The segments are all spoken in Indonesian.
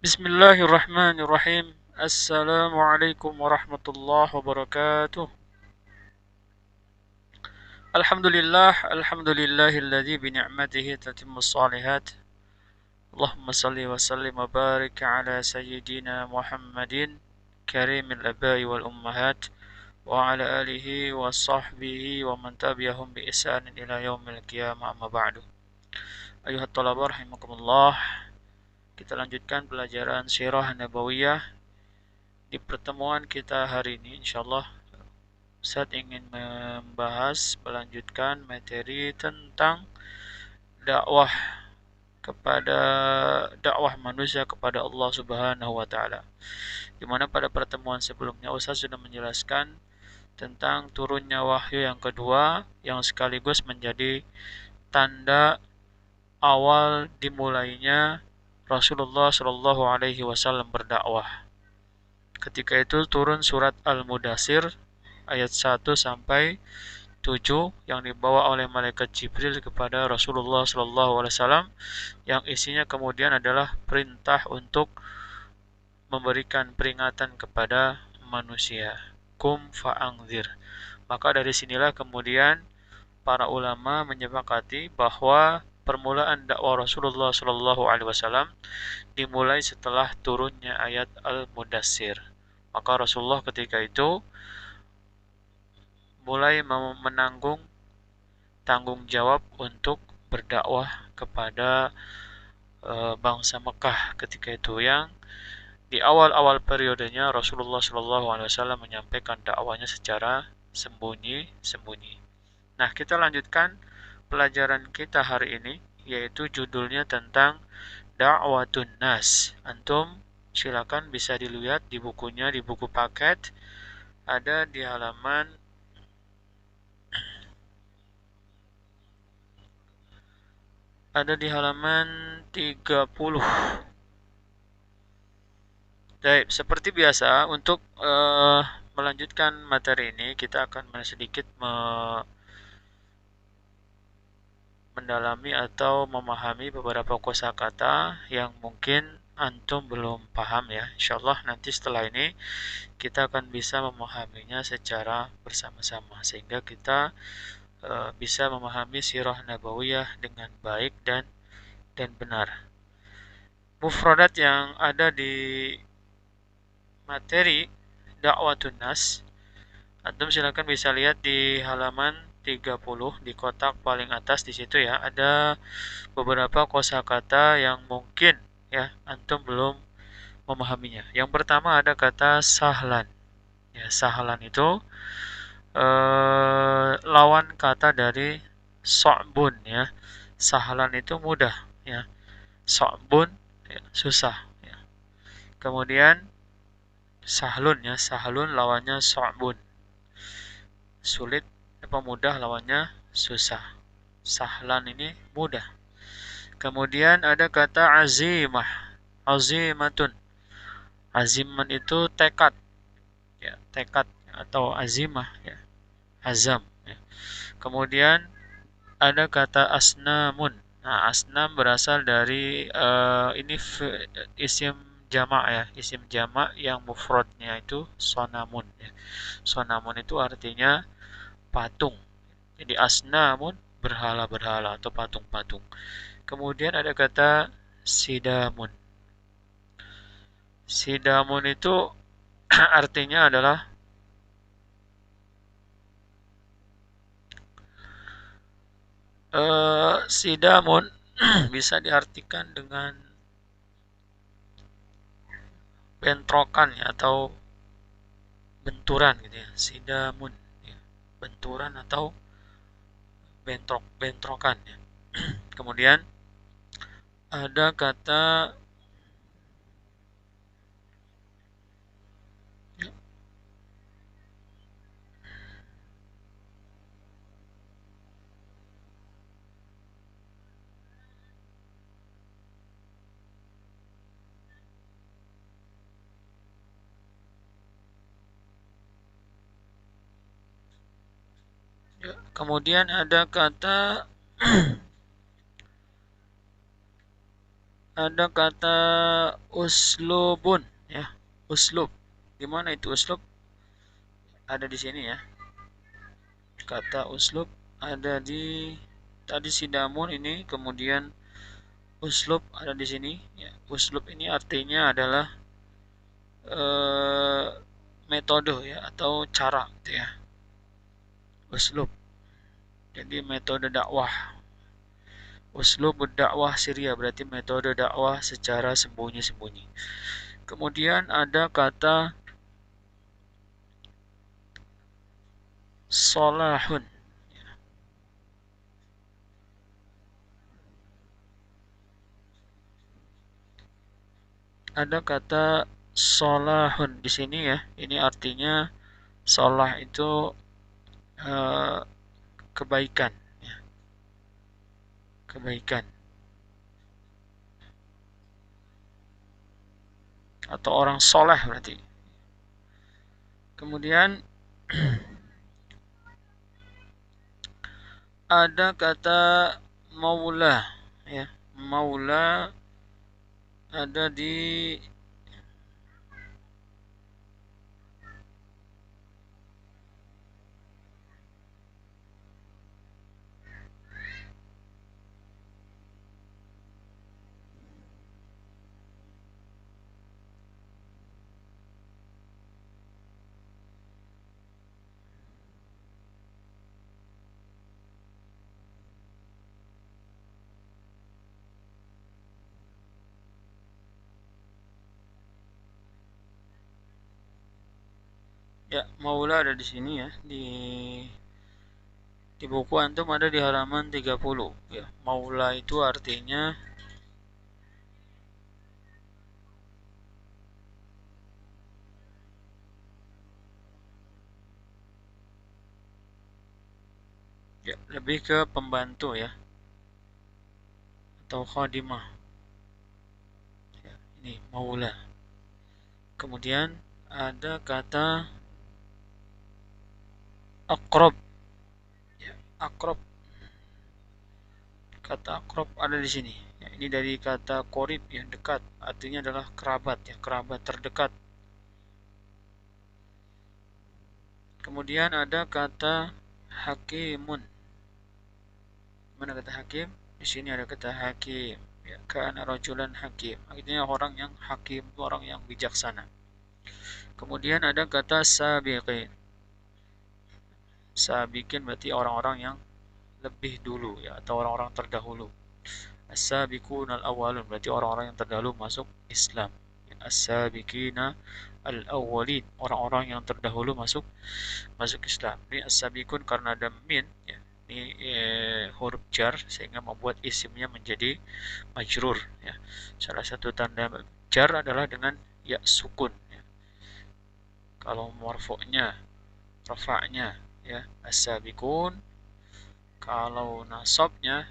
Bismillahirrahmanirrahim. Assalamualaikum warahmatullahi wabarakatuh. Alhamdulillahilladzi bi ni'matihi tatimmus shalihat. Allahumma salli wa sallim wa barik ala sayyidina Muhammadin karimil abai wal ummahat wa ala alihi wa sahbihi wa man tabi'ahum bi ihsanin ila yaumil qiyamah amma ba'du. Ayuhat talaba rahimakumullah. Kita lanjutkan pelajaran Sirah Nabawiyah. Di pertemuan kita hari ini insyaallah Ustaz ingin melanjutkan materi tentang dakwah kepada dakwah manusia kepada Allah Subhanahu wa taala. Di mana pada pertemuan sebelumnya Ustaz sudah menjelaskan tentang turunnya wahyu yang kedua yang sekaligus menjadi tanda awal dimulainya Rasulullah Shallallahu alaihi wasallam berdakwah. Ketika itu turun surat Al-Mudaththir ayat 1 sampai 7 yang dibawa oleh malaikat Jibril kepada Rasulullah Shallallahu alaihi wasallam yang isinya kemudian adalah perintah untuk memberikan peringatan kepada manusia. Kum fa'angzir. Maka dari sinilah kemudian para ulama menyepakati bahwa permulaan dakwah Rasulullah Shallallahu alaihi wasallam dimulai setelah turunnya ayat Al-Mudaththir. Maka Rasulullah ketika itu mulai menanggung tanggung jawab untuk berdakwah kepada bangsa Mekah ketika itu yang di awal-awal periodenya Rasulullah Shallallahu Alaihi Wasallam menyampaikan dakwahnya secara sembunyi-sembunyi. Nah, kita lanjutkan pelajaran kita hari ini, yaitu judulnya tentang Da'watun Nas. Antum silakan bisa dilihat di bukunya, di buku paket, ada di halaman ada di halaman 30. Baik, seperti biasa untuk melanjutkan materi ini kita akan sedikit mendalami atau memahami beberapa kosakata yang mungkin antum belum paham ya. Insyaallah nanti setelah ini kita akan bisa memahaminya secara bersama-sama sehingga kita bisa memahami sirah nabawiyah dengan baik dan benar. Mufradat yang ada di materi Da'watun Nas, antum silakan bisa lihat di halaman 30 di kotak paling atas di situ ya. Ada beberapa kosakata yang mungkin ya antum belum memahaminya. Yang pertama ada kata sahlan. Ya, sahlan itu lawan kata dari so'bun ya. Sahlan itu mudah ya. So'bun ya, susah ya. Kemudian sahlun ya, sahlun lawannya so'bun. Sulit apa mudah lawannya susah. Sahlan ini mudah. Kemudian ada kata azimah. Azimatun. Aziman itu tekad. Ya, tekad atau azimah ya. Azam ya. Kemudian ada kata asnamun. Nah, asnam berasal dari ini isim jamak ya, isim jamak yang mufradnya itu sonamun ya. Sonamun itu artinya patung. Jadi asnamun berhala-berhala atau patung-patung. Kemudian ada kata sidamun. Sidamun itu artinya adalah sidamun bisa diartikan dengan bentrokan ya, atau benturan gitu ya. Sidamun ya. Benturan atau bentrokan ya. Kemudian ada kata ya, kemudian ada kata ada kata uslubun ya, uslub. Gimana itu uslub? Ada di sini ya. Kata uslub ada di tadi sidamun ini, kemudian uslub ada di sini ya. Uslub ini artinya adalah metode ya atau cara gitu ya. Uslub. Jadi metode dakwah. Uslub dakwah Syria berarti metode dakwah secara sembunyi-sembunyi. Kemudian ada kata solahun. Ada kata solahun di sini ya. Ini artinya solah itu eh, kebaikan, ya. Kebaikan atau orang soleh berarti. Kemudian ada kata maula ya. Maula ada di ya, maula ada di sini ya. Di buku antum ada di halaman 30 ya. Maula itu artinya ya lebih ke pembantu ya atau khadimah. Ya, ini maula. Kemudian ada kata akrob ya, akrob. Kata akrob ada di sini. Ya, ini dari kata korib yang dekat, artinya adalah kerabat ya, kerabat terdekat. Kemudian ada kata hakimun. Mana kata hakim? Di sini ada kata hakim. Ya, kana rajulan hakim. Artinya orang yang hakim, orang yang bijaksana. Kemudian ada kata sabiqin. Sabiqin berarti orang-orang yang lebih dulu ya atau orang-orang terdahulu. As-sabiqun al-awwalun berarti orang-orang yang terdahulu masuk Islam. As-sabiqina al-awwalin orang-orang yang terdahulu masuk Islam. Ini as-sabiqun karena ada min ya. Ini huruf jar sehingga membuat isimnya menjadi majrur ya. Salah satu tanda jar adalah dengan ya sukun ya. Kalau marfu'nya, rafa'nya ya as-sabiqun, kalau nasabnya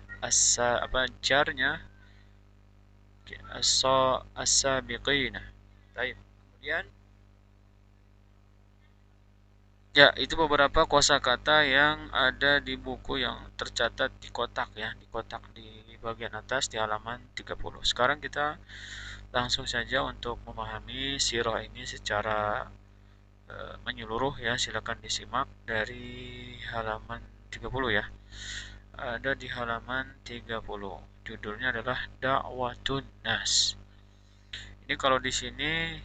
jarnya as-sabiqina. Baik. Kemudian ya, itu beberapa kosakata yang ada di buku yang tercatat di kotak ya, di kotak di bagian atas di halaman 30. Sekarang kita langsung saja untuk memahami sirah ini secara menyeluruh ya. Silakan disimak dari halaman 30 ya. Ada di halaman 30. Judulnya adalah Da'watun Nas. Ini kalau di sini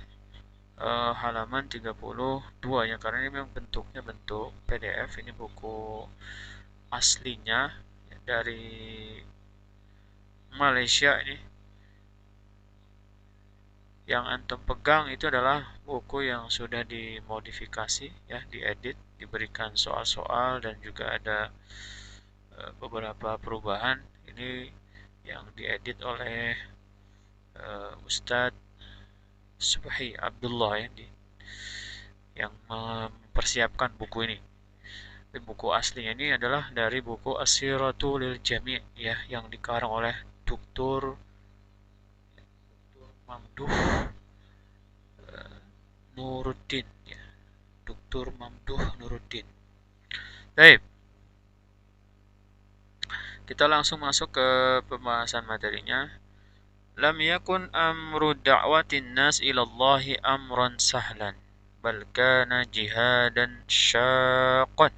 halaman 32 ya, karena ini memang bentuknya bentuk PDF. Ini buku aslinya ya, dari Malaysia ini. Yang antum pegang itu adalah buku yang sudah dimodifikasi ya, diedit, diberikan soal-soal dan juga ada beberapa perubahan. Ini yang diedit oleh Ustadz Subhi Abdullah ya, yang mempersiapkan buku ini. Dan buku aslinya ini adalah dari buku As-Siratu lil Jami' ya, yang dikarang oleh Dr. Mamduh Nuruddin ya. Dr. Mamduh Nuruddin. Baik, kita langsung masuk ke pembahasan materinya. lam yakun amru da'watin nas ilallahi amran sahlan bal kana jihadan syaqqan.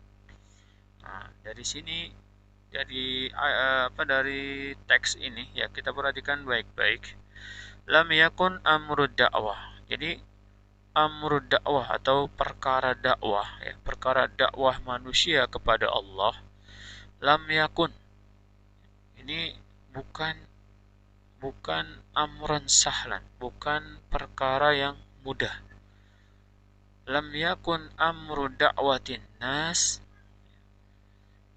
Nah, dari sini dari teks ini ya kita perhatikan baik-baik. Lam yakun amru dakwah. Jadi amru dakwah atau perkara dakwah ya, perkara dakwah manusia kepada Allah. Lam yakun ini bukan bukan amran sahlan, bukan perkara yang mudah. Lam yakun amru da'watin nas,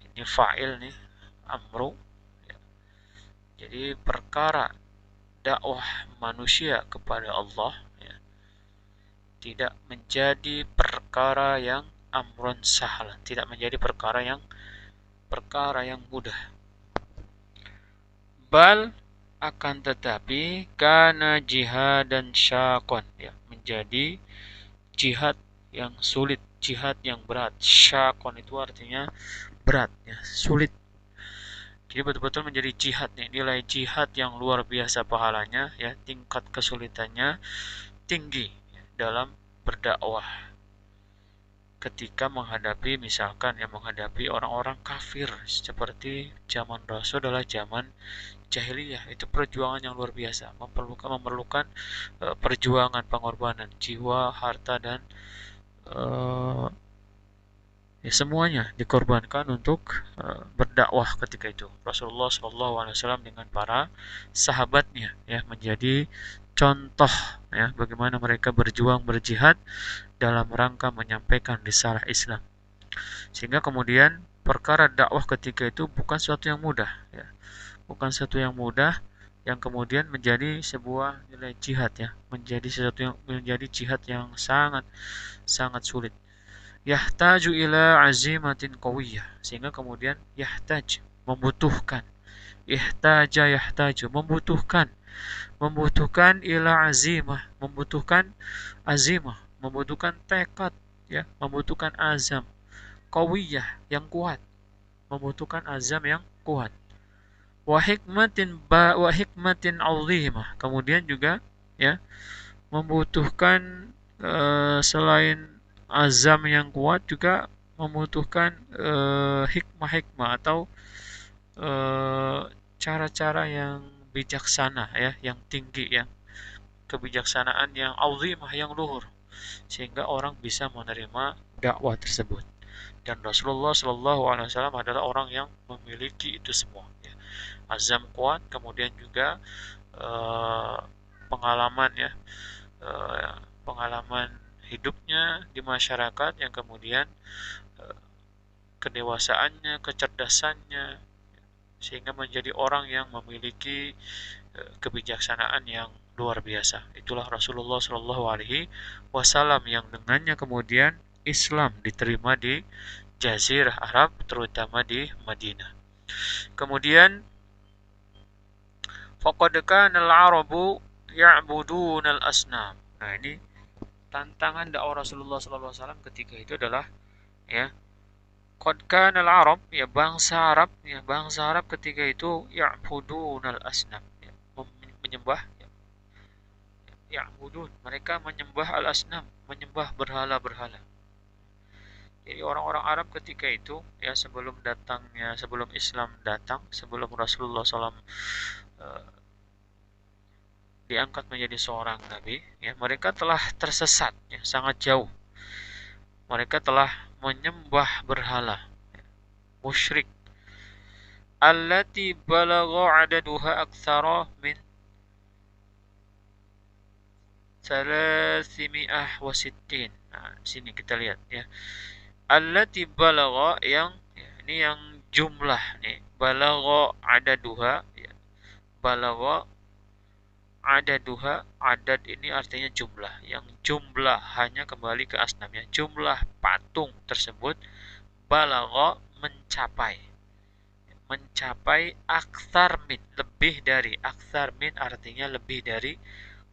ini fa'il nih, amru. Jadi perkara dakwah manusia kepada Allah ya, tidak menjadi perkara yang amrun sahlan, tidak menjadi perkara yang mudah. Bal akan tetapi kana jihad dan syakon ya, menjadi jihad yang sulit, jihad yang berat. Syakon itu artinya berat ya, sulit. Jadi betul-betul menjadi jihad nih, nilai jihad yang luar biasa pahalanya ya, tingkat kesulitannya tinggi ya, dalam berdakwah ketika menghadapi misalkan yang menghadapi orang-orang kafir seperti zaman Rasul adalah zaman jahiliyah. Itu perjuangan yang luar biasa, memerlukan perjuangan pengorbanan jiwa, harta dan uh, ya semuanya dikorbankan untuk berdakwah ketika itu. Rasulullah SAW dengan para sahabatnya ya menjadi contoh ya bagaimana mereka berjuang berjihad dalam rangka menyampaikan risalah Islam. Sehingga kemudian perkara dakwah ketika itu bukan sesuatu yang mudah ya. Bukan sesuatu yang mudah yang kemudian menjadi sebuah nilai jihad ya, menjadi jihad yang sangat sangat sulit. Yahtaju ila azimatin qawiyah, sehingga kemudian yahtaj membutuhkan, yahtaju membutuhkan ila azimah, membutuhkan tekad ya, membutuhkan azam qawiyah yang kuat, membutuhkan azam yang kuat. Wa hikmatin 'azimah, kemudian juga ya membutuhkan selain azam yang kuat juga membutuhkan hikmah-hikmah atau cara-cara yang bijaksana ya, yang tinggi ya, kebijaksanaan yang azimah, yang luhur, sehingga orang bisa menerima dakwah tersebut. Dan Rasulullah SAW adalah orang yang memiliki itu semua ya. Azam kuat, kemudian juga eh, pengalaman ya, pengalaman hidupnya di masyarakat yang kemudian eh, kedewasaannya, kecerdasannya, sehingga menjadi orang yang memiliki kebijaksanaan yang luar biasa. Itulah Rasulullah Shallallahu Alaihi Wasallam yang dengannya kemudian Islam diterima di Jazirah Arab, terutama di Madinah. Kemudian faqad kana al-arabu ya'buduna al-asnam. Nah, ini tantangan dakwah Rasulullah SAW ketika itu adalah ya, qad kana al-arab ya, bangsa Arab ketika itu ya'buduna al-asnam ya, menyembah ya, ya'budun, mereka menyembah al-asnam, menyembah berhala-berhala. Jadi orang-orang Arab ketika itu ya, sebelum Islam datang, sebelum Rasulullah SAW diangkat menjadi seorang nabi ya, mereka telah tersesat ya, sangat jauh. Mereka telah menyembah berhala, musyrik. Allati balagha adaduha aktsara min 360. Nah, sini kita lihat ya. Allati balagha yang ya, ini yang jumlah nih. Balagha adaduha ya. Balagha adaduha, adad ini artinya jumlah. Yang jumlah hanya kembali ke asnamnya. Jumlah patung tersebut balagha mencapai aktsar min, lebih dari. Aktsar min artinya lebih dari,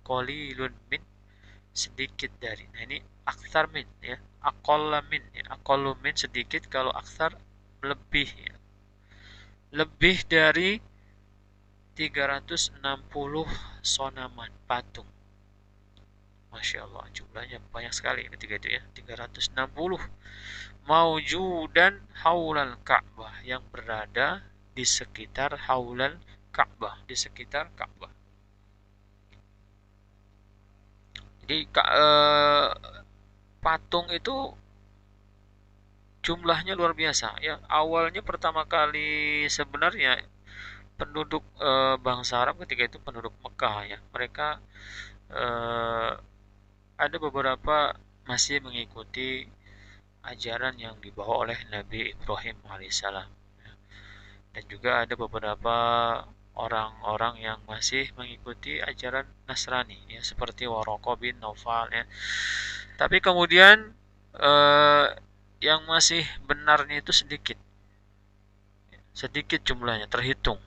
qalilun min sedikit dari. Nah, ini aktsar min ya, aqalla min ya, aqallu min sedikit, kalau aktsar lebih ya. Lebih dari 360 sonaman patung. Masya Allah, jumlahnya banyak sekali ketika itu ya. 360 maujudan haulal Ka'bah, yang berada di sekitar haulal Ka'bah, di sekitar Ka'bah. Jadi patung itu jumlahnya luar biasa ya. Awalnya pertama kali sebenarnya penduduk bangsa Arab ketika itu penduduk Mekah ya. Mereka eh, ada beberapa masih mengikuti ajaran yang dibawa oleh Nabi Ibrahim alaihissalam. Dan juga ada beberapa orang-orang yang masih mengikuti ajaran Nasrani ya, seperti Waraqah bin Naufal ya. Tapi kemudian eh, yang masih benarnya itu sedikit, sedikit jumlahnya terhitung.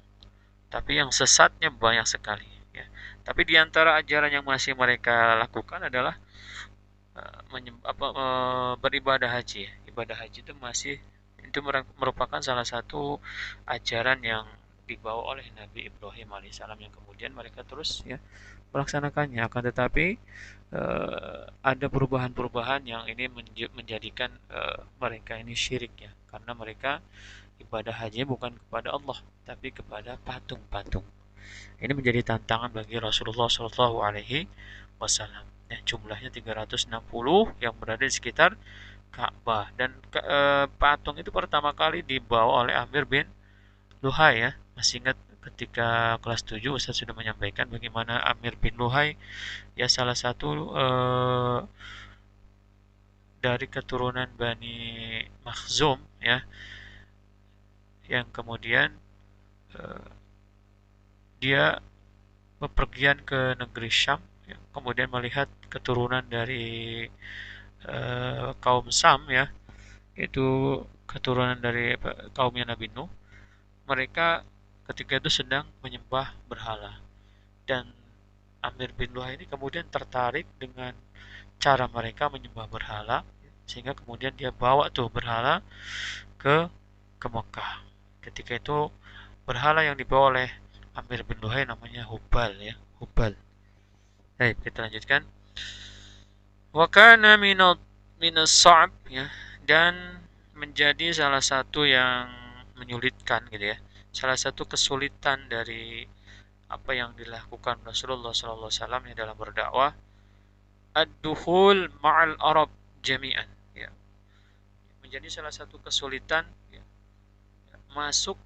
Tapi yang sesatnya banyak sekali ya. Tapi di antara ajaran yang masih mereka lakukan adalah beribadah haji ya. Ibadah haji itu masih, itu merupakan salah satu ajaran yang dibawa oleh Nabi Ibrahim alaihissalam, yang kemudian mereka terus ya melaksanakannya. Akan tetapi ada perubahan-perubahan yang ini menjadikan mereka ini syirik ya, karena mereka ibadah haji bukan kepada Allah tapi kepada patung-patung. Ini menjadi tantangan bagi Rasulullah Shallallahu Alaihi Wasallam. Ya, jumlahnya 360 yang berada di sekitar Ka'bah, dan patung itu pertama kali dibawa oleh Amir bin Luhai ya. Masih ingat ketika kelas 7 Ustaz sudah menyampaikan bagaimana Amir bin Luhai ya, salah satu dari keturunan Bani Makhzum ya, yang kemudian eh, dia bepergian ke negeri Syam ya, kemudian melihat keturunan dari kaum Sam ya, itu keturunan dari kaumnya Nabi Nuh. Mereka ketika itu sedang menyembah berhala, dan Amir bin Luhai ini kemudian tertarik dengan cara mereka menyembah berhala, sehingga kemudian dia bawa tuh berhala ke Mekah. Ketika itu berhala yang dibawa oleh Amir bin Luhai namanya Hubal ya, Hubal. Baik, kita lanjutkan. Wa kana minas sa'ab ya, dan menjadi salah satu yang menyulitkan gitu ya. Salah satu kesulitan dari apa yang dilakukan Rasulullah SAW ya dalam berdakwah, ad-dukhul ma'al Arab jami'an ya. Menjadi salah satu kesulitan ya, masuk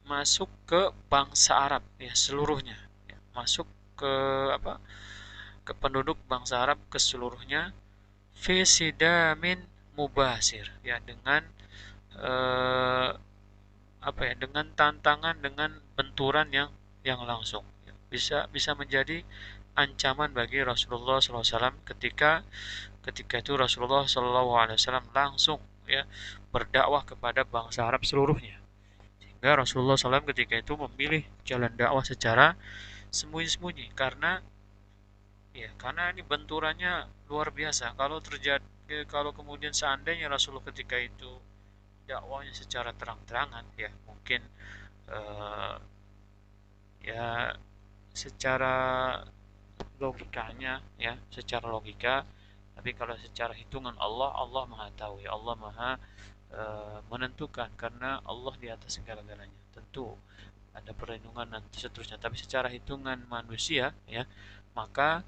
masuk ke bangsa Arab ya seluruhnya ya. Masuk ke apa, ke penduduk bangsa Arab keseluruhnya, fi sidamin mubasir ya, dengan eh, apa ya, dengan tantangan, dengan benturan yang langsung ya. Bisa bisa menjadi ancaman bagi Rasulullah SAW ketika ketika itu Rasulullah SAW langsung ya berdakwah kepada bangsa Arab seluruhnya, sehingga Rasulullah SAW ketika itu memilih jalan dakwah secara sembunyi-sembunyi, karena ya, karena ini benturannya luar biasa. Kalau terjadi, kalau kemudian seandainya Rasulullah ketika itu dakwahnya secara terang-terangan, ya mungkin eh, ya secara logikanya, ya secara logika. Tapi kalau secara hitungan Allah, Allah maha tahu ya, Allah maha menentukan, karena Allah di atas segala-galanya. Tentu ada perlindungan dan seterusnya. Tapi secara hitungan manusia, ya maka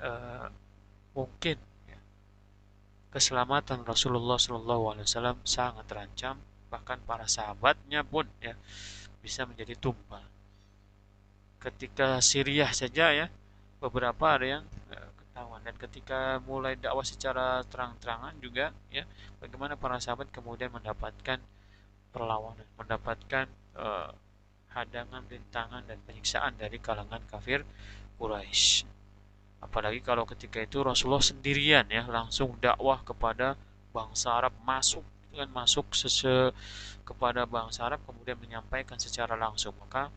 eh, mungkin ya, keselamatan Rasulullah SAW sangat terancam, bahkan para sahabatnya pun ya bisa menjadi tumbal. Ketika Suriah saja ya, beberapa ada yang ketahuan, dan ketika mulai dakwah secara terang-terangan juga ya, bagaimana para sahabat kemudian mendapatkan perlawanan, mendapatkan hadangan, rintangan, dan penyiksaan dari kalangan kafir Quraisy. Apalagi kalau ketika itu Rasulullah sendirian ya, langsung dakwah kepada bangsa Arab, masuk dengan masuk kepada bangsa Arab, kemudian menyampaikan secara langsung, maka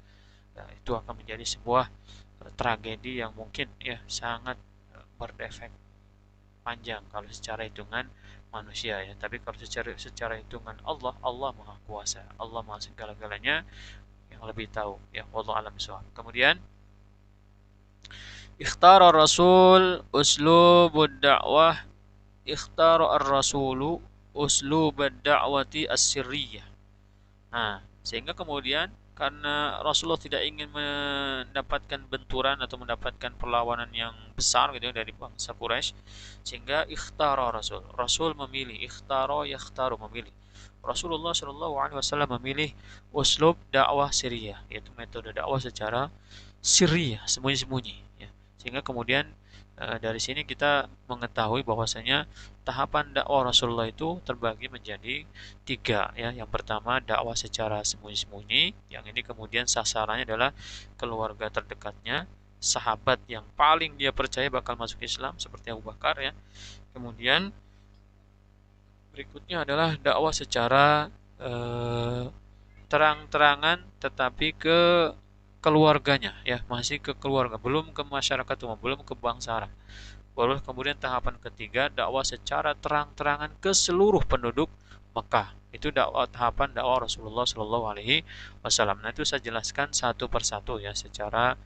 itu akan menjadi sebuah tragedi yang mungkin ya sangat berdefek panjang kalau secara hitungan manusia ya. Tapi kalau secara hitungan Allah, Allah maha kuasa, Allah maha segala-galanya, yang lebih tahu ya, wallahu alam bissawab. Kemudian ikhtara rasul uslubud da'wah, ikhtara ar-rasulu uslubud da'wati as-sirriyah. Nah, sehingga kemudian karena Rasulullah tidak ingin mendapatkan benturan atau mendapatkan perlawanan yang besar gitu dari bangsa Quraisy, sehingga ikhtara Rasul. Rasul memilih, ikhtara yakhtaru memilih. Rasulullah Shallallahu Alaihi Wasallam memilih uslub dakwah sirriyah, yaitu metode dakwah secara sirriyah, sembunyi-sembunyi. Ya. Sehingga kemudian dari sini kita mengetahui bahwasanya tahapan dakwah Rasulullah itu terbagi menjadi tiga ya. Yang pertama dakwah secara sembunyi-sembunyi, yang ini kemudian sasarannya adalah keluarga terdekatnya, sahabat yang paling dia percaya bakal masuk Islam seperti Abu Bakar ya. Kemudian berikutnya adalah dakwah secara terang-terangan tetapi ke keluarganya ya, masih ke keluarga, belum ke masyarakat umum, belum ke bangsa Arab. Baru kemudian tahapan ketiga dakwah secara terang-terangan ke seluruh penduduk Mekah. Itu dakwah, tahapan dakwah Rasulullah Shallallahu Alaihi Wasallam. Nah itu saya jelaskan satu persatu ya secara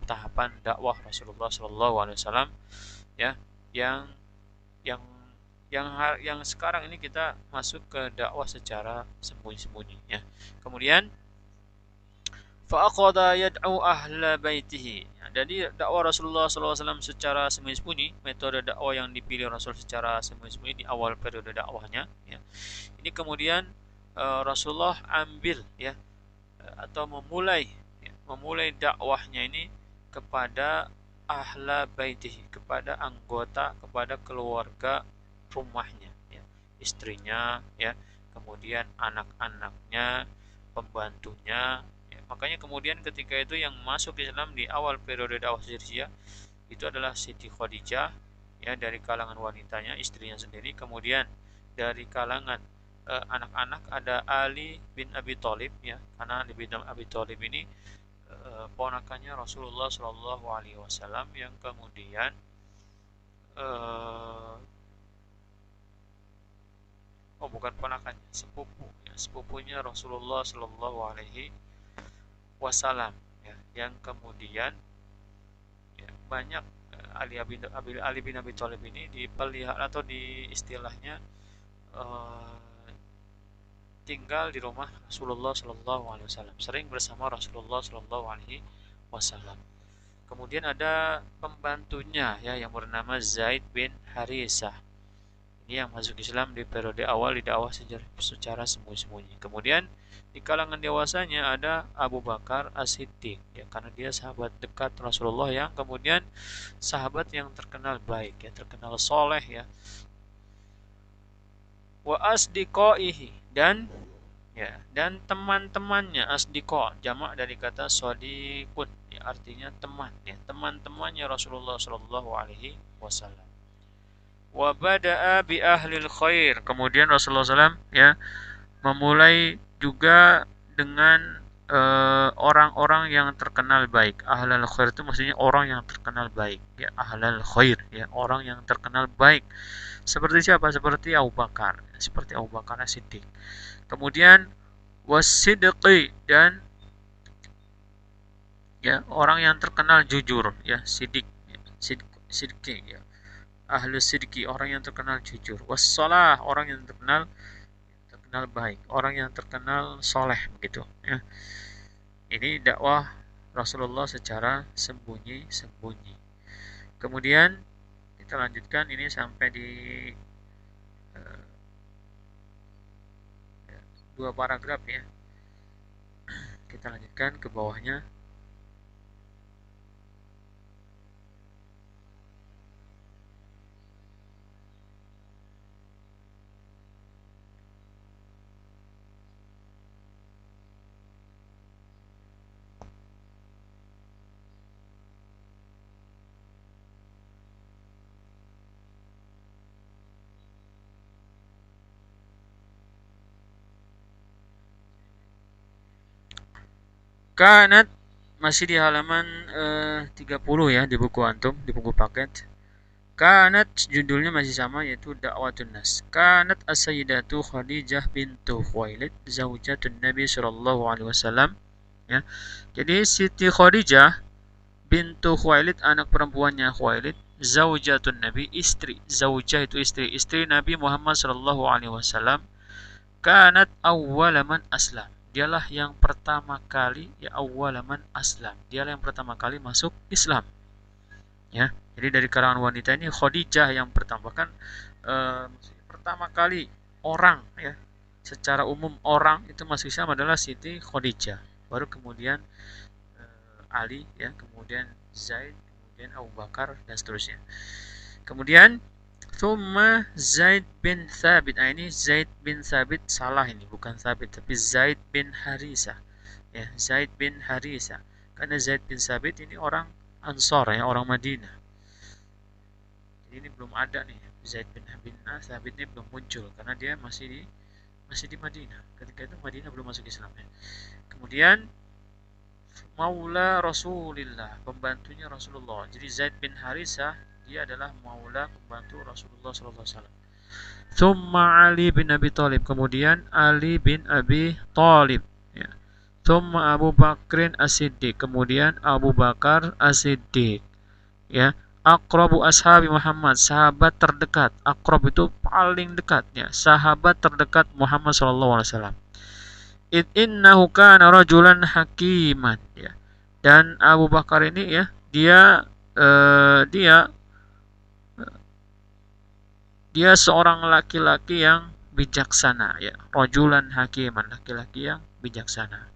tahapan dakwah Rasulullah Shallallahu Alaihi Wasallam ya, yang yang yang sekarang ini kita masuk ke dakwah secara sembunyi-sembunyi ya. Kemudian faqada yad'u ahla baitihi. Nah, jadi dakwah Rasulullah SAW secara sembunyi-sembunyi, metode dakwah yang dipilih Rasul secara sembunyi-sembunyi di awal periode dakwahnya ya. Ini kemudian Rasulullah ambil ya, atau memulai dakwahnya ini kepada ahla baitihi, kepada anggota, kepada keluarga rumahnya ya. Istrinya ya, kemudian anak-anaknya, pembantunya ya. Makanya kemudian ketika itu yang masuk Islam di awal periode dakwah Syria itu adalah Siti Khadijah ya, dari kalangan wanitanya, istrinya sendiri. Kemudian dari kalangan anak-anak ada Ali bin Abi Thalib ya, karena Ali bin Abi Thalib ini ponakannya Rasulullah Shallallahu Alaihi Wasallam yang kemudian uh, oh bukan ponakannya, sepupu ya, sepupunya Rasulullah Shallallahu Alaihi Wasallam ya, yang kemudian ya, banyak Ali bin Abi Thalib ini dipelihara atau di istilahnya uh, tinggal di rumah Rasulullah Shallallahu Alaihi Wasallam, sering bersama Rasulullah Shallallahu Alaihi Wasallam. Kemudian ada pembantunya ya yang bernama Zaid bin Harisah. Ini yang masuk Islam di periode awal di dakwah secara sembunyi-sembunyi. Kemudian di kalangan dewasanya ada Abu Bakar As-Siddiq ya, karena dia sahabat dekat Rasulullah yang kemudian sahabat yang terkenal baik ya, terkenal soleh ya. Wa asdiqaihi, dan teman-temannya. Asdiqo jamak dari kata sadiqun ya, artinya teman ya, teman-temannya Rasulullah Shallallahu Alaihi Wasallam. Wa bada'a bi ahlil khair, kemudian Rasulullah SAW ya memulai juga dengan orang-orang yang terkenal baik. Ahlul khair itu maksudnya orang yang terkenal baik ya, ahlul khair ya, orang yang terkenal baik. Seperti siapa? Seperti Abu Bakar, seperti Abu Bakar As-Siddiq. Kemudian wasidqi, dan ya orang yang terkenal jujur ya, sidik ya, sidqi ya, ahlu sidqi, orang yang terkenal jujur. Wassalah, orang yang terkenal baik, orang yang terkenal soleh begitu ya. Ini dakwah Rasulullah secara sembunyi-sembunyi. Kemudian kita lanjutkan ini sampai di uh, dua paragraf ya. Kita lanjutkan ke bawahnya. Kanat, masih di halaman 30 ya di buku antum, di buku paket. Kanat judulnya masih sama yaitu Da'watun Nas. Kanat as-sayyidatu Khadijah bintu Khuwailid zaujatun Nabi sallallahu alaihi wasallam, ya. Jadi Siti Khadijah bintu Khuwailid, anak perempuannya Khuwailid, zaujatun Nabi, istri. Zaujah itu istri, istri Nabi Muhammad sallallahu alaihi wasallam. Kanat awwalaman aslam. Dialah yang pertama kali, ya, awwalaman aslam. Dialah yang pertama kali masuk Islam, ya. Jadi dari kalangan wanita ini Khadijah yang pertama, bahkan pertama kali orang, ya, secara umum orang itu masuk Islam adalah Siti Khadijah, baru kemudian Ali, ya, kemudian Zaid, kemudian Abu Bakar dan seterusnya. Kemudian Thumma Zaid bin Thabit. Nah, ini Zaid bin Thabit salah, ini bukan Thabit tapi Zaid bin Harisah. Ya, Zaid bin Harisah. Karena Zaid bin Thabit ini orang Ansor, ya, orang Madinah. Jadi ini belum ada nih, Zaid bin Thabit ini belum muncul karena dia masih di Madinah. Ketika itu Madinah belum masuk Islam, ya. Kemudian Maula Rasulillah, pembantunya Rasulullah. Jadi Zaid bin Harisah dia adalah maula, pembantu Rasulullah sallallahu alaihi wasallam. Thumma Ali bin Abi Thalib, kemudian Ali bin Abi Thalib, ya. Thumma Abu Bakrin As-Siddiq, kemudian Abu Bakar As-Siddiq, ya. Aqrabu ashabi Muhammad, sahabat terdekat. Aqrab itu paling dekat, ya, sahabat terdekat Muhammad sallallahu alaihi wasallam. Innahu kana rajulan hakiman, ya. Dan Abu Bakar ini, ya, dia dia dia seorang laki-laki yang bijaksana, ya. Rajulan hakiman, laki-laki yang bijaksana.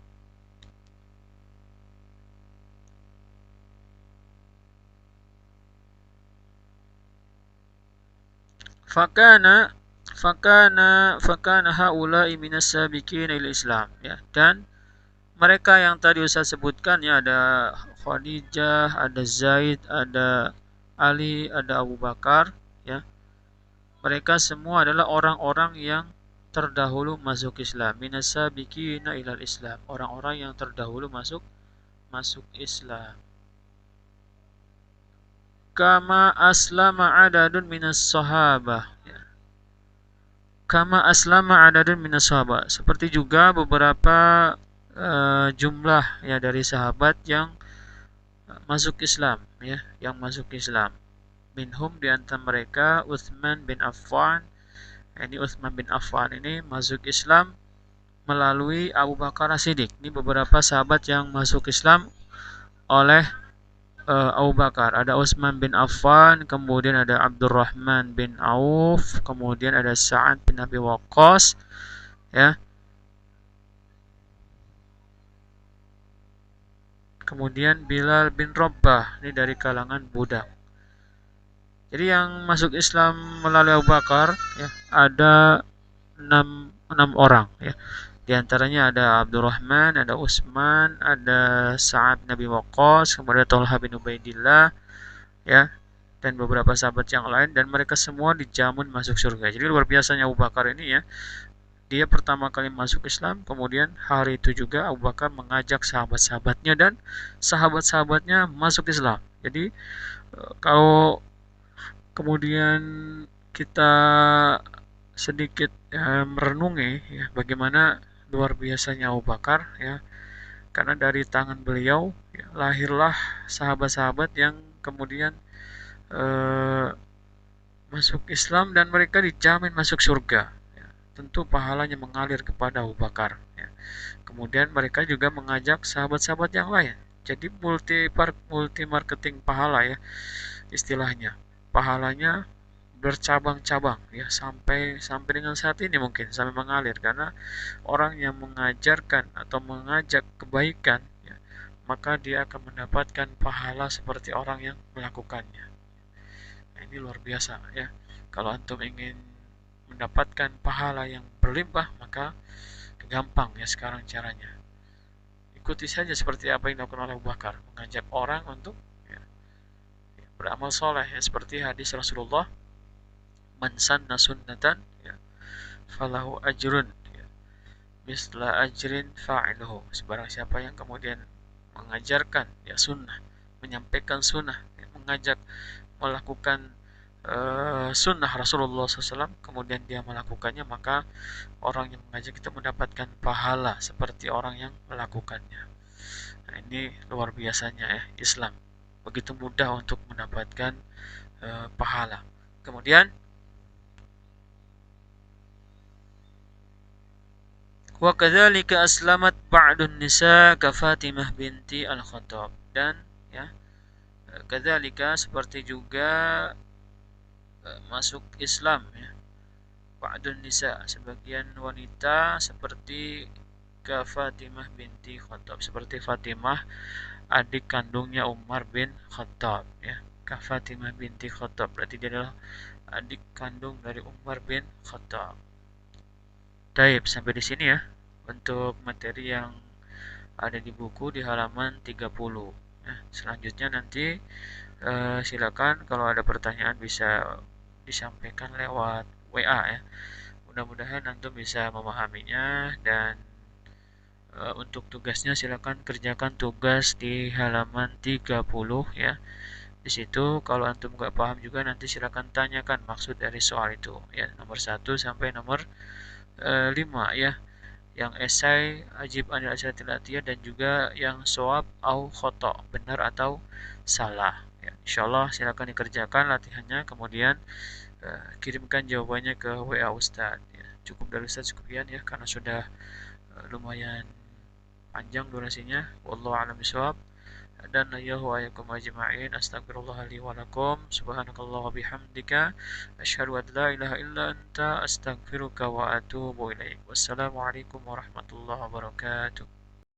Fakana fakana haula'i minas sabiqin ila Islam, ya. Dan mereka yang tadi Ustaz sebutkan, ya, ada Khadijah, ada Zaid, ada Ali, ada Abu Bakar, ya. Mereka semua adalah orang-orang yang terdahulu masuk Islam. Minas sabiqina ilal Islam. Orang-orang yang terdahulu masuk Islam. Kama aslama adadun minas sahabah. Ya. Kama aslama adadun minas sahabah. Seperti juga beberapa jumlah, ya, dari sahabat yang masuk Islam, ya, yang masuk Islam. Minhum, di antara mereka Utsman bin Affan. Ini Utsman bin Affan ini masuk Islam melalui Abu Bakar As-Siddiq. Ini beberapa sahabat yang masuk Islam oleh Abu Bakar. Ada Utsman bin Affan, kemudian ada Abdurrahman bin Auf, kemudian ada Sa'ad bin Abi Waqqas, ya. Kemudian Bilal bin Rabah, ini dari kalangan budak. Jadi yang masuk Islam melalui Abu Bakar, ya, ada enam orang, ya. Di antaranya ada Abdurrahman, ada Utsman, ada Sa'ad bin Abi Waqqas, kemudian Thalhah bin Ubaidillah, ya, dan beberapa sahabat yang lain, dan mereka semua dijamin masuk surga. Jadi luar biasanya Abu Bakar ini, ya. Dia pertama kali masuk Islam, kemudian hari itu juga Abu Bakar mengajak sahabat-sahabatnya dan sahabat-sahabatnya masuk Islam. Jadi kalau kemudian kita sedikit, merenungi, ya, bagaimana luar biasanya Abu Bakar, ya, karena dari tangan beliau, ya, lahirlah sahabat-sahabat yang kemudian eh, masuk Islam dan mereka dijamin masuk surga, ya. Tentu pahalanya mengalir kepada Abu Bakar, ya. Kemudian mereka juga mengajak sahabat-sahabat yang lain. Jadi multi marketing pahala, ya, istilahnya. Pahalanya bercabang-cabang, ya, sampai dengan saat ini mungkin sampai mengalir karena orang yang mengajarkan atau mengajak kebaikan, ya, maka dia akan mendapatkan pahala seperti orang yang melakukannya. Nah, ini luar biasa, ya. Kalau antum ingin mendapatkan pahala yang berlimpah, maka gampang, ya, sekarang caranya. Ikuti saja seperti apa yang dilakukan oleh Abu Bakar, mengajak orang untuk, ya, beramal soleh, ya, seperti hadis Rasulullah, man sanna sunnatan, ya, falahu ajrun, ya, misla ajrin fa'iluhu. Sebarang siapa yang kemudian mengajarkan, ya, sunnah, menyampaikan sunnah, ya, mengajak melakukan sunnah Rasulullah SAW kemudian dia melakukannya, maka orang yang mengajak itu mendapatkan pahala seperti orang yang melakukannya. Nah, ini luar biasanya ya Islam, begitu mudah untuk mendapatkan pahala. Kemudian wa kadzalika aslamat ba'dun nisa ka Fatimah binti Al-Khattab, dan ya kadzalika seperti juga masuk Islam ya ba'dun nisa sebagian wanita seperti ka Fatimah binti Khattab, seperti Fatimah adik kandungnya Umar bin Khattab ya. Ka Fatimah binti Khattab berarti dia adalah adik kandung dari Umar bin Khattab. Taib, sampai di sini ya untuk materi yang ada di buku di halaman 30. Nah, selanjutnya nanti silakan kalau ada pertanyaan bisa disampaikan lewat WA ya. Mudah-mudahan antum bisa memahaminya, dan untuk tugasnya silakan kerjakan tugas di halaman 30 ya. Di situ kalau antum nggak paham juga nanti silakan tanyakan maksud dari soal itu ya, nomor 1 sampai nomor 5 ya, yang esai ajib anil asyatil atiyah, dan juga yang soab au khoto, benar atau salah ya. Insyaallah silakan dikerjakan latihannya, kemudian kirimkan jawabannya ke WA Ustadz ya. Cukup dari Ustadz sekian ya, karena sudah lumayan panjang durasinya. Wallahu a'lam bishawab. Dan ya wa ayakum ajma'in. Astagfirullah li wa lakum. Subhanakallah wa bihamdika asyhadu an la ilaha illa anta astaghfiruka wa atubu ilaik. Wassalamualaikum warahmatullahi wabarakatuh.